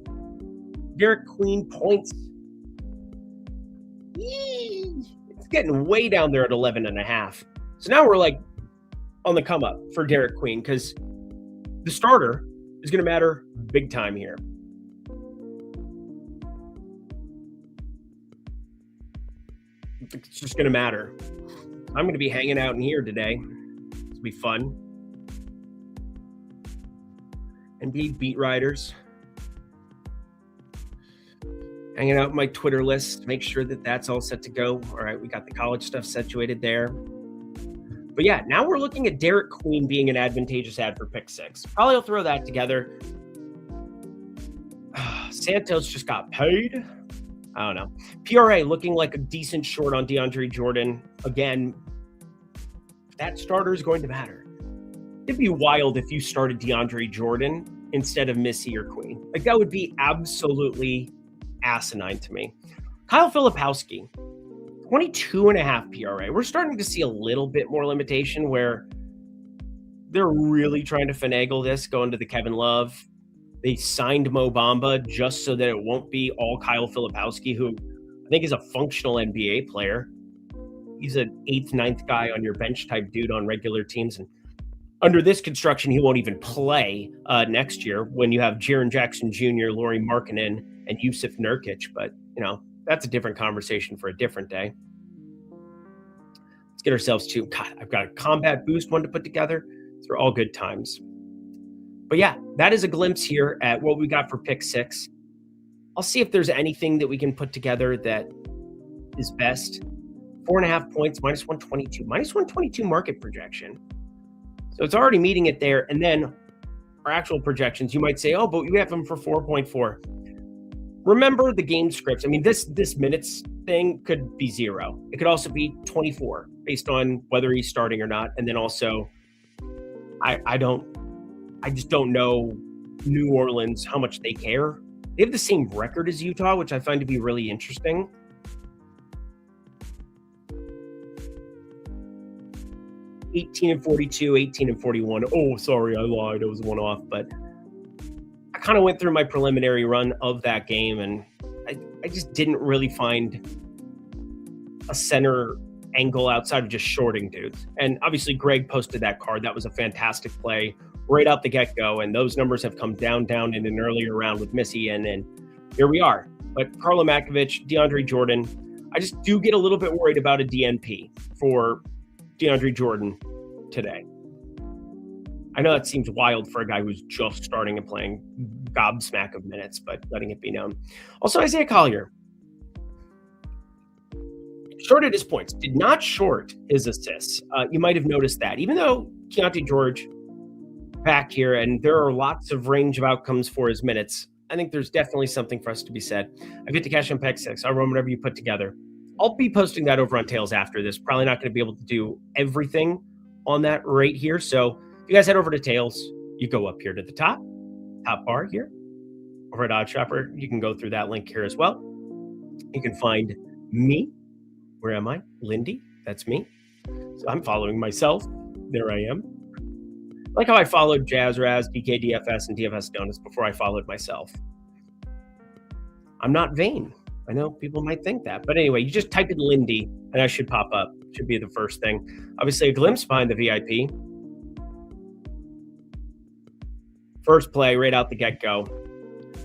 Derek Queen points. It's getting way down there at 11.5. So now we're like on the come up for Derek Queen because the starter is going to matter big time here. It's just going to matter. I'm going to be hanging out in here today. It'll be fun. NBA beat writers. Hanging out my Twitter list, make sure that that's all set to go. All right, we got the college stuff situated there. But yeah, now we're looking at Derek Queen being an advantageous ad for pick 6. Probably will throw that together. Santos just got paid. I don't know. PRA looking like a decent short on DeAndre Jordan. Again, that starter is going to matter. It'd be wild if you started DeAndre Jordan instead of Missy or Queen. Like, that would be absolutely asinine to me. Kyle Filipowski, 22.5 PRA. We're starting to see a little bit more limitation where they're really trying to finagle this, going to the Kevin Love. They signed Mo Bamba just so that it won't be all Kyle Filipowski, who I think is a functional NBA player. He's an 8th, 9th guy on your bench type dude on regular teams. And under this construction, he won't even play next year when you have Jaren Jackson Jr., Lauri Markkanen, and Yusuf Nurkic. But, you know, that's a different conversation for a different day. Let's get ourselves to, God, I've got a combat boost one to put together. These are all good times. But yeah, that is a glimpse here at what we got for pick 6. I'll see if there's anything that we can put together that is best. 4.5 points, minus 122. Minus 122 market projection. So it's already meeting it there. And then our actual projections, you might say, oh, but we have them for 4.4. Remember the game scripts. I mean, this minutes thing could be 0. It could also be 24 based on whether he's starting or not. And then also, I just don't know New Orleans, how much they care. They have the same record as Utah, which I find to be really interesting. $18 and $42, $18 and $41. Oh, sorry, I lied. I was one off, but I kind of went through my preliminary run of that game, and I just didn't really find a center angle outside of just shorting dudes. And obviously, Greg posted that card. That was a fantastic play right out the get-go, and those numbers have come down in an earlier round with Missy, and here we are. But Carlo Makovich, DeAndre Jordan, I just do get a little bit worried about a DNP for DeAndre Jordan today. I know that seems wild for a guy who's just starting and playing gobsmack of minutes, but letting it be known. Also, Isaiah Collier shorted his points, did not short his assists. You might have noticed that, even though Keontae George back here, and there are lots of range of outcomes for his minutes, I think there's definitely something for us to be said. I get to cash on pick 6. I'll run whatever you put together. I'll be posting that over on Tails after this. Probably not going to be able to do everything on that right here. So if you guys head over to Tails, you go up here to the top bar here over at Odd Shopper. You can go through that link here as well. You can find me. Where am I? Lindy. That's me. So I'm following myself. There I am. Like how I followed Jazz Raz, DK DFS, and DFS Donuts before I followed myself. I'm not vain. I know people might think that. But anyway, you just type in Lindy, and I should pop up. Should be the first thing. Obviously, a glimpse behind the VIP. First play right out the get-go.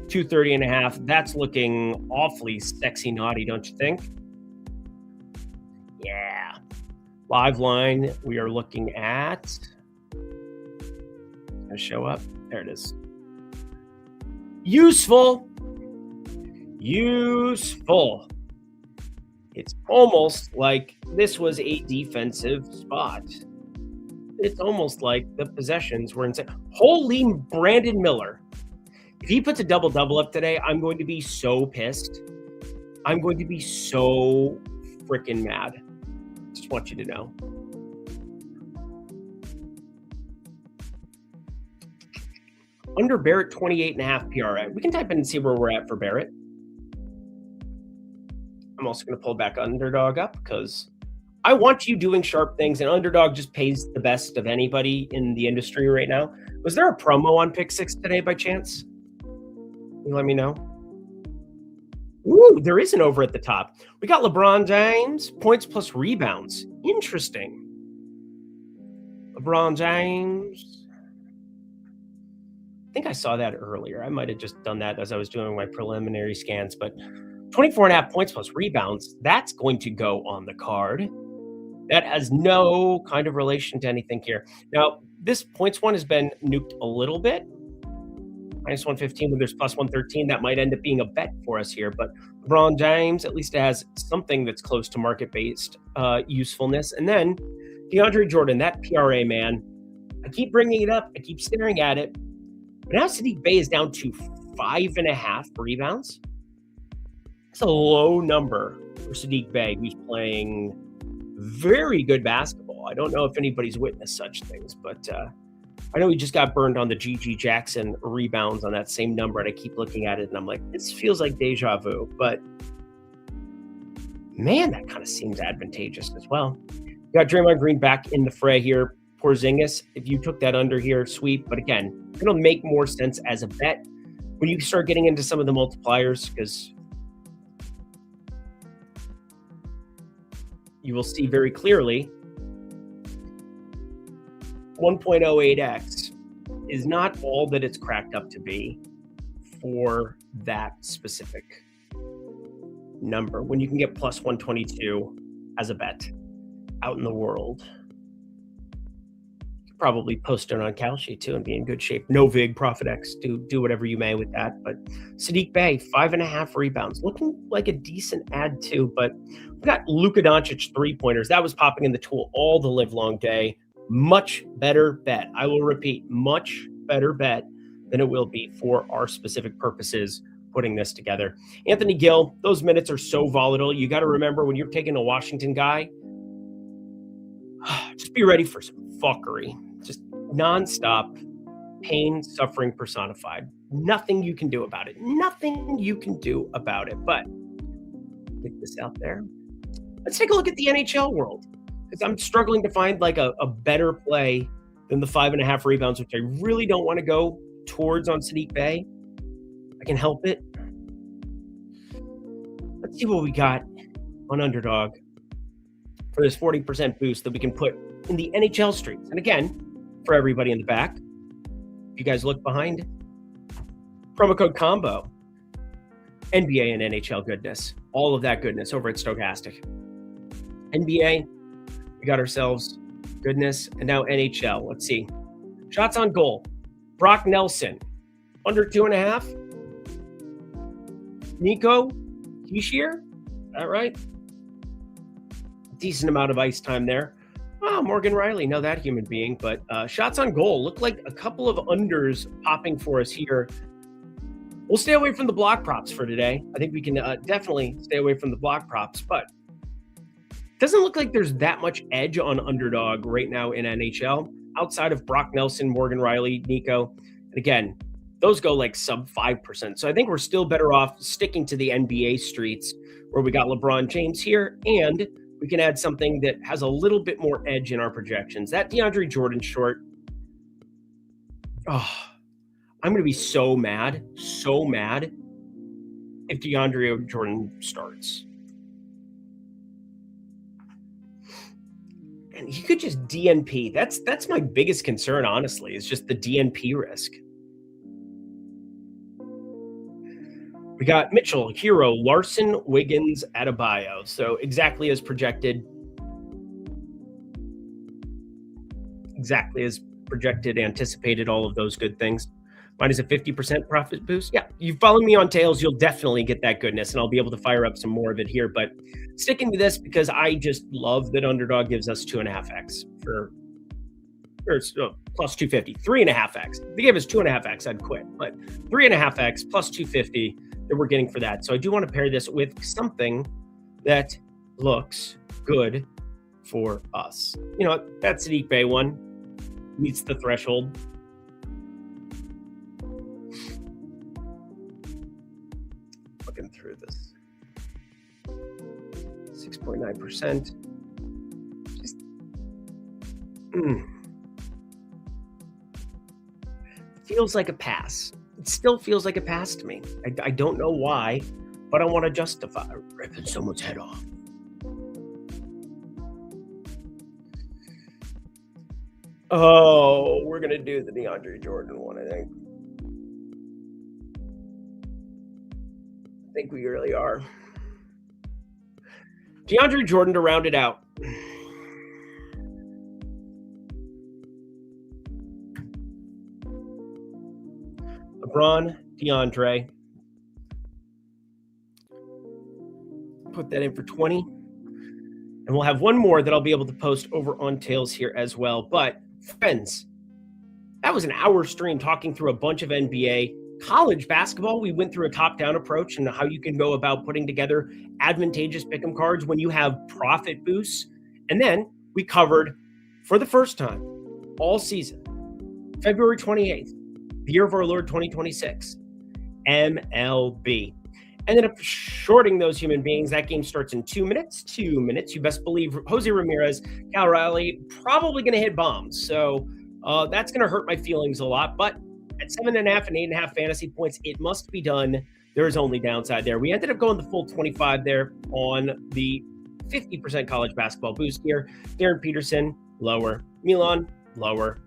230.5. That's looking awfully sexy naughty, don't you think? Yeah. Live line, we are looking at... It's going to show up. There it is. Useful. It's almost like this was a defensive spot. It's almost like the possessions were insane. Holy Brandon Miller. If he puts a double-double up today, I'm going to be so pissed. I'm going to be so freaking mad. Just want you to know. Under Barrett, 28.5 PRA. We can type in and see where we're at for Barrett. I'm also going to pull back Underdog up because I want you doing sharp things, and Underdog just pays the best of anybody in the industry right now. Was there a promo on Pick 6 today by chance? You let me know. Ooh, there is an over at the top. We got LeBron James, points plus rebounds. Interesting. LeBron James. I think I saw that earlier. I might have just done that as I was doing my preliminary scans, but 24.5 points plus rebounds, that's going to go on the card. That has no kind of relation to anything here. Now, this points one has been nuked a little bit. Minus 115 when there's plus 113. That might end up being a bet for us here. But LeBron James, at least it has something that's close to market-based usefulness. And then DeAndre Jordan, that PRA, man. I keep bringing it up. I keep staring at it. But now Saddiq Bey is down to 5.5 rebounds. That's a low number for Saddiq Bey, who's playing very good basketball. I don't know if anybody's witnessed such things, but I know he just got burned on the G.G. Jackson rebounds on that same number, and I keep looking at it, and I'm like, this feels like deja vu. But, man, that kind of seems advantageous as well. You got Draymond Green back in the fray here. Porzingis, if you took that under here, sweet. But, again, it'll make more sense as a bet when you start getting into some of the multipliers, because you will see very clearly 1.08x is not all that it's cracked up to be for that specific number when you can get plus 122 as a bet out in the world. You could probably post it on Kalshi too and be in good shape. No VIG, Profit X, do whatever you may with that. But Saddiq Bey, 5.5 rebounds, looking like a decent add too. But we got Luka Doncic 3-pointers. That was popping in the tool all the live long day. Much better bet. I will repeat, much better bet than it will be for our specific purposes putting this together. Anthony Gill, those minutes are so volatile. You got to remember when you're taking a Washington guy, just be ready for some fuckery. Just nonstop pain, suffering personified. Nothing you can do about it. Nothing you can do about it. But get this out there. Let's take a look at the NHL world, because I'm struggling to find like a better play than the 5.5 rebounds, which I really don't want to go towards on Saddiq Bey. I can help it. Let's see what we got on Underdog for this 40% boost that we can put in the NHL streets. And again, for everybody in the back, if you guys look behind, promo code COMBO, NBA and NHL goodness, all of that goodness over at Stochastic. NBA, we got ourselves goodness, and now NHL. Let's see. Shots on goal. Brock Nelson, under 2.5. Nico Hischier, is that right? Decent amount of ice time there. Oh, Morgan Riley, know that human being. But shots on goal look like a couple of unders popping for us here. We'll stay away from the block props for today. I think we can definitely stay away from the block props, but doesn't look like there's that much edge on Underdog right now in NHL outside of Brock Nelson, Morgan Riley, Nico. And again, those go like sub 5%. So I think we're still better off sticking to the NBA streets where we got LeBron James here, and we can add something that has a little bit more edge in our projections. That DeAndre Jordan short, oh, I'm going to be so mad if DeAndre Jordan starts. And he could just DNP. That's my biggest concern, honestly, is just the DNP risk. We got Mitchell, Hero, Larson, Wiggins, Adebayo. So exactly as projected. Anticipated, all of those good things. Minus a 50% profit boost. Yeah, you follow me on Tails, you'll definitely get that goodness, and I'll be able to fire up some more of it here. But sticking to this because I just love that Underdog gives us 2.5x for plus 250, 3.5x. If they gave us 2.5x, I'd quit. But 3.5x plus 250 that we're getting for that. So I do want to pair this with something that looks good for us. You know, that Saddiq Bey one meets the threshold. Looking through this, 6.9%. Just feels like a pass. it still feels like a pass to me. I don't know why, but I want to justify ripping someone's head off. Oh, we're going to do the DeAndre Jordan one, I think. I think we really are. DeAndre Jordan to round it out. LeBron, DeAndre. Put that in for 20. And we'll have one more that I'll be able to post over on Tails here as well. But friends, that was an hour stream talking through a bunch of NBA. College basketball, we went through a top-down approach and how you can go about putting together advantageous pick'em cards when you have profit boosts. And then we covered, for the first time all season, February 28th, the year of our Lord 2026, MLB. Ended up shorting those human beings. That game starts in 2 minutes. 2 minutes. You best believe Jose Ramirez, Cal Riley, probably going to hit bombs. So that's going to hurt my feelings a lot. But at 7.5 and 8.5 fantasy points, it must be done. There is only downside there. We ended up going the full 25 there on the 50% college basketball boost here. Darren Peterson, lower. Milan, lower.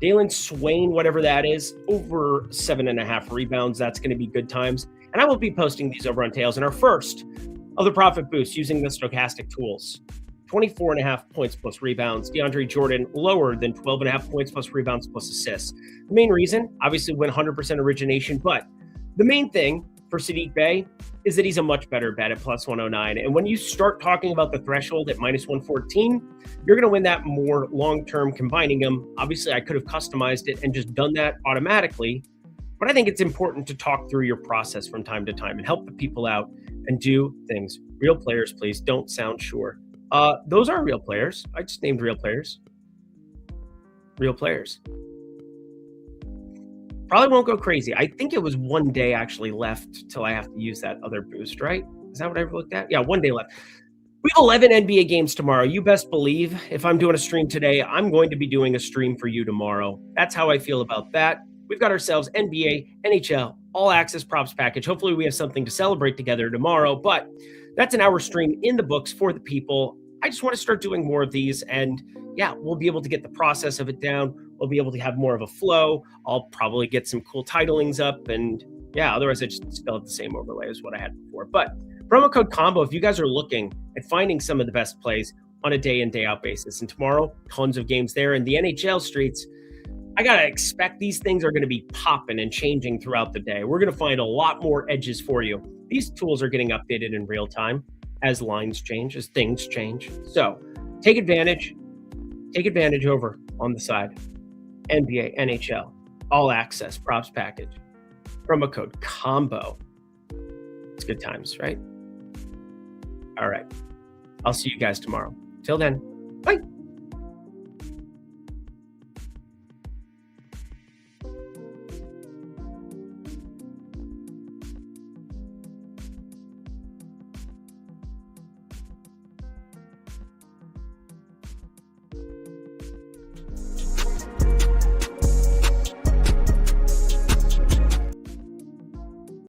Dalen Swain, whatever that is, over 7.5 rebounds. That's going to be good times. And I will be posting these over on Tails in our first of the profit boost using the stochastic tools. 24.5 points plus rebounds. DeAndre Jordan lower than 12.5 points plus rebounds plus assists. The main reason, obviously, went 100% origination, but the main thing for Sadiq Bey is that he's a much better bet at plus 109. And when you start talking about the threshold at minus 114, you're going to win that more long-term combining them. Obviously, I could have customized it and just done that automatically, but I think it's important to talk through your process from time to time and help the people out and do things. Real players, please don't sound sure. Those are real players. I just named real players. Real players. Probably won't go crazy. I think it was 1 day actually left till I have to use that other boost, right? Is that what I looked at? Yeah, 1 day left. We have 11 NBA games tomorrow. You best believe if I'm doing a stream today, I'm going to be doing a stream for you tomorrow. That's how I feel about that. We've got ourselves NBA, NHL, all access props package. Hopefully we have something to celebrate together tomorrow, but that's an hour stream in the books for the people. I just want to start doing more of these, and yeah, we'll be able to get the process of it down. We'll be able to have more of a flow. I'll probably get some cool titlings up, and yeah, otherwise I just spell it the same overlay as what I had before. But promo code combo, if you guys are looking at finding some of the best plays on a day in, day out basis, and tomorrow, tons of games there in the NHL streets. I got to expect these things are going to be popping and changing throughout the day. We're going to find a lot more edges for you. These tools are getting updated in real time as lines change, as things change. So take advantage over on the side. NBA, NHL, all access, props package, promo code combo. It's good times, right? All right. I'll see you guys tomorrow. Till then, bye.